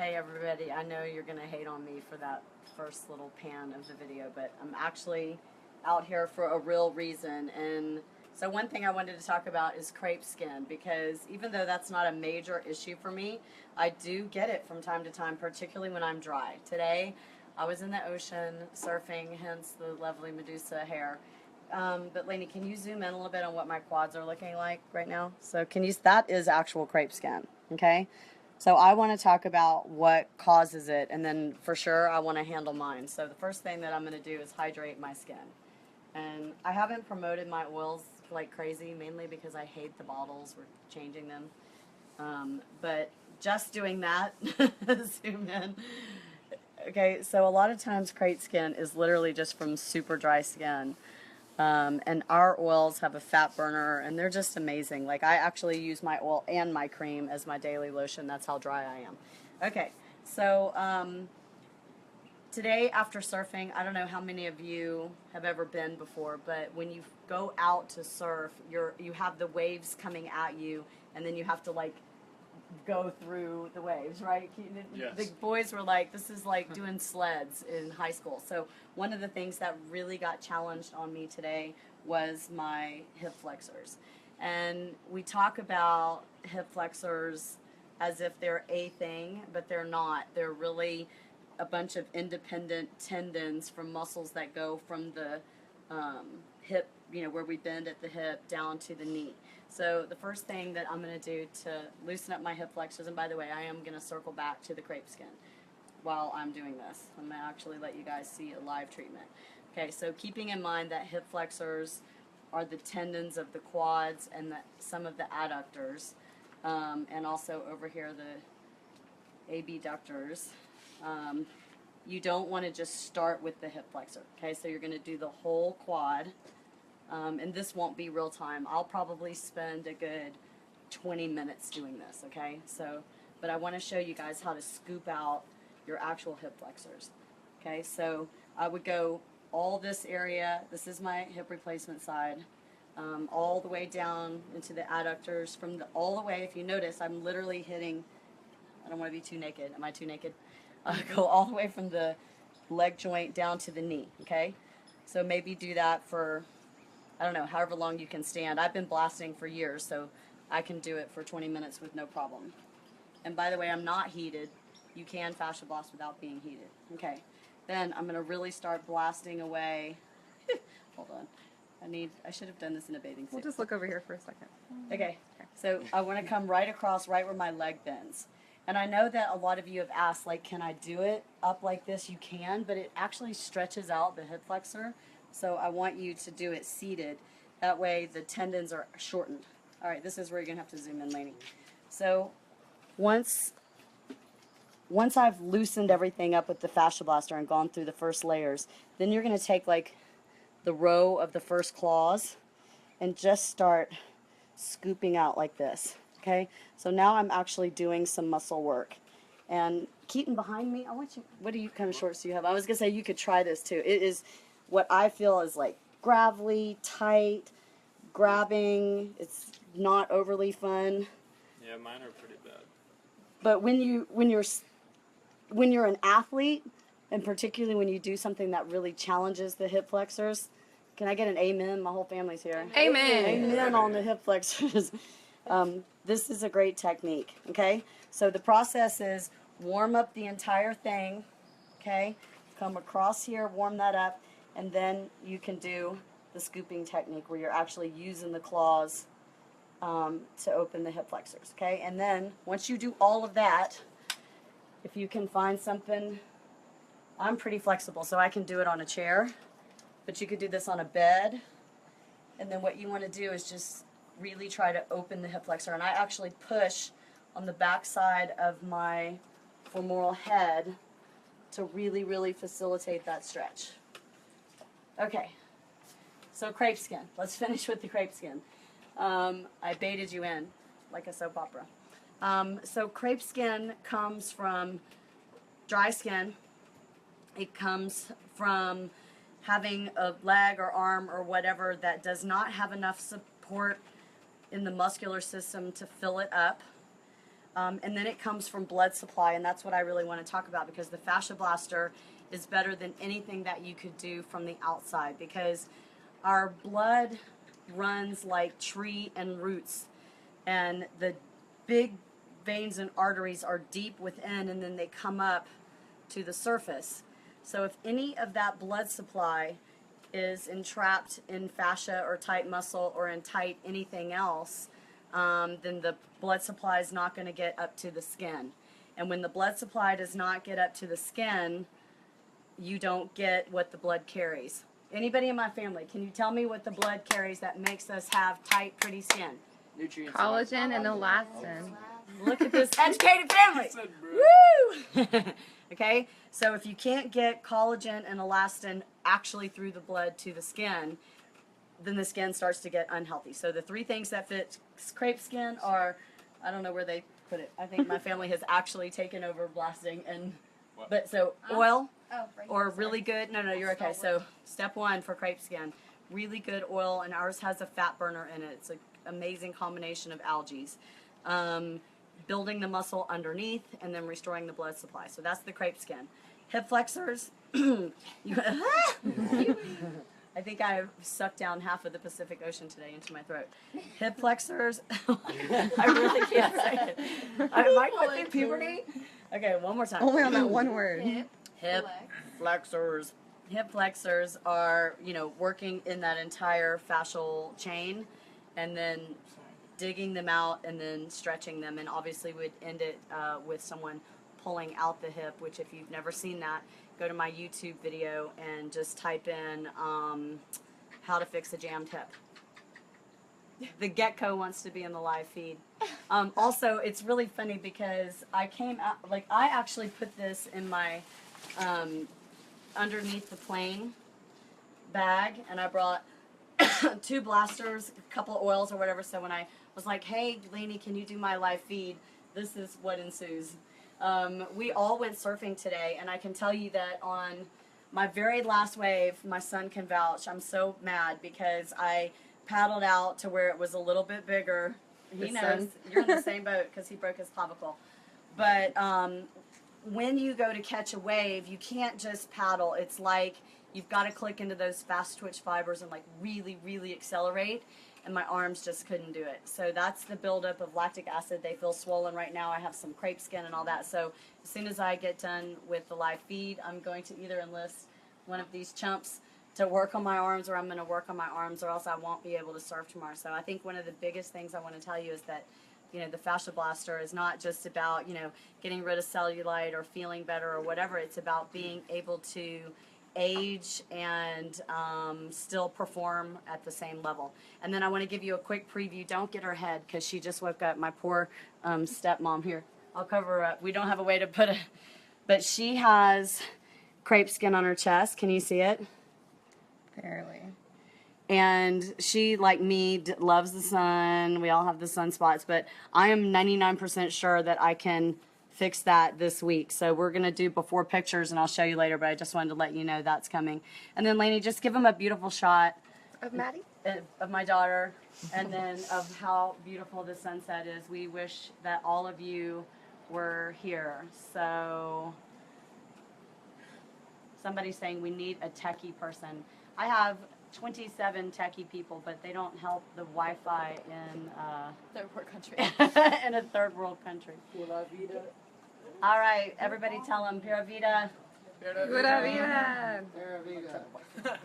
Hey everybody, I know you're gonna hate on me for that first little pan of the video, but I'm actually out here for a real reason. And so one thing I wanted to talk about is crepe skin, because even though that's not a major issue for me, I do get it from time to time, particularly when I'm dry. Today I was in the ocean surfing, hence the lovely Medusa hair. But Lainey, can you zoom in a little bit on what my quads are looking like right now? So that is actual crepe skin, okay? So I want to talk about what causes it, and then for sure I want to handle mine. So the first thing that I'm going to do is hydrate my skin. And I haven't promoted my oils like crazy, mainly because I hate the bottles. We're changing them. But just doing that, zoom in. Okay, so a lot of times crepe skin is literally just from super dry skin. And our oils have a fat burner, and they're just amazing. Like, I actually use my oil and my cream as my daily lotion. That's how dry I am. Okay, so today after surfing, I don't know how many of you have ever been before, but when you go out to surf, you have the waves coming at you, and then you have to, like, go through the waves, right? Yes. The boys were like, this is like doing sleds in high school. So one of the things that really got challenged on me today was my hip flexors. And we talk about hip flexors as if they're a thing, but they're not. They're really a bunch of independent tendons from muscles that go from the hip, where we bend at the hip down to the knee. So the first thing that I'm going to do to loosen up my hip flexors, and by the way, I am going to circle back to the crepe skin while I'm doing this. I'm going to actually let you guys see a live treatment. Okay, so keeping in mind that hip flexors are the tendons of the quads and some of the adductors, and also over here the abductors. You don't want to just start with the hip flexor. Okay, so you're going to do the whole quad. And this won't be real time. I'll probably spend a good 20 minutes doing this, okay? But I want to show you guys how to scoop out your actual hip flexors. Okay, so I would go all this area, this is my hip replacement side, all the way down into the adductors, all the way, if you notice, I'm literally hitting, I don't want to be too naked. Am I too naked? Go all the way from the leg joint down to the knee, okay? So maybe do that for, I don't know, however long you can stand. I've been blasting for years, so I can do it for 20 minutes with no problem. And by the way, I'm not heated. You can fascia blast without being heated. Okay. Then I'm going to really start blasting away. Hold on. I should have done this in a bathing suit. We'll just look over here for a second. Okay. So I want to come right across, right where my leg bends. And I know that a lot of you have asked, like, can I do it up like this? You can, but it actually stretches out the hip flexor. So I want you to do it seated. That way the tendons are shortened. All right, this is where you're going to have to zoom in, Lainey. So once I've loosened everything up with the FasciaBlaster and gone through the first layers, then you're going to take, like, the row of the first claws and just start scooping out like this. Okay? So now I'm actually doing some muscle work. And Keaton behind me, what kind of shorts do you have? I was going to say you could try this too. It is what I feel is like gravelly, tight, grabbing. It's not overly fun. Yeah, mine are pretty bad. But when you're an athlete, and particularly when you do something that really challenges the hip flexors, can I get an amen? My whole family's here. Amen. Amen on the hip flexors. This is a great technique. Okay, so the process is warm up the entire thing. Okay, come across here, warm that up. And then you can do the scooping technique where you're actually using the claws to open the hip flexors, okay? And then once you do all of that, if you can find something, I'm pretty flexible, so I can do it on a chair, but you could do this on a bed. And then what you want to do is just really try to open the hip flexor. And I actually push on the back side of my femoral head to really, really facilitate that stretch. Okay, so crepe skin. Let's finish with the crepe skin. I baited you in like a soap opera. So crepe skin comes from dry skin. It comes from having a leg or arm or whatever that does not have enough support in the muscular system to fill it up. And then it comes from blood supply, and that's what I really want to talk about, because the FasciaBlaster is better than anything that you could do from the outside, because our blood runs like tree and roots, and the big veins and arteries are deep within, and then they come up to the surface. So if any of that blood supply is entrapped in fascia or tight muscle or in tight anything else, then the blood supply is not going to get up to the skin. And when the blood supply does not get up to the skin, you don't get what the blood carries. Anybody in my family, can you tell me what the blood carries that makes us have tight, pretty skin? Nutrients. Collagen and elastin. Look at this educated family. Woo! Okay, so if you can't get collagen and elastin actually through the blood to the skin, then the skin starts to get unhealthy. So the three things that fit crepe skin are, I don't know where they put it. I think my family has actually taken over blasting, and but so oil or really good. No, you're okay. So step one for crepe skin, really good oil, and ours has a fat burner in it. It's an amazing combination of algae. Building the muscle underneath and then restoring the blood supply. So that's the crepe skin. Hip flexors. I think I sucked down half of the Pacific Ocean today into my throat. Hip flexors. I really can't say it. Am I going through puberty? Okay, one more time. Only on that one word. Hip flexors. Hip flexors are, working in that entire fascial chain, and then digging them out and then stretching them, and obviously we'd end it with someone pulling out the hip, which if you've never seen that, go to my YouTube video and just type in how to fix a jammed hip. The gecko wants to be in the live feed. Also, it's really funny because I actually put this in my underneath the plane bag, and I brought 2 blasters, a couple of oils or whatever, so when I was like, hey, Lainey, can you do my live feed? This is what ensues. We all went surfing today, and I can tell you that on my very last wave, my son can vouch, I'm so mad because I paddled out to where it was a little bit bigger. He knows. You're in the same boat because he broke his clavicle. But when you go to catch a wave, you can't just paddle. It's like you've got to click into those fast twitch fibers and like really, really accelerate. And my arms just couldn't do it. So that's the buildup of lactic acid. They feel swollen right now. I have some crepe skin and all that. So as soon as I get done with the live feed, I'm going to either enlist one of these chumps to work on my arms, or I'm going to work on my arms, or else I won't be able to surf tomorrow. So I think one of the biggest things I want to tell you is that, the FasciaBlaster is not just about, getting rid of cellulite or feeling better or whatever. It's about being able to age and still perform at the same level. And then I want to give you a quick preview. Don't get her head because she just woke up. My poor stepmom here. I'll cover her up. We don't have a way to put it, but she has crepe skin on her chest. Can you see it? Barely. And she, like me, loves the sun. We all have the sunspots, but I am 99% sure that I can fix that this week. So we're going to do before pictures, and I'll show you later, but I just wanted to let you know that's coming. And then, Lainey, just give them a beautiful shot. Of Maddie? Of my daughter, and then of how beautiful the sunset is. We wish that all of you were here. So somebody's saying we need a techie person. I have 27 techie people, but they don't help the Wi-Fi in third world country. in a third world country. All right, everybody tell them Pura Vida. Pura vida. Pura vida.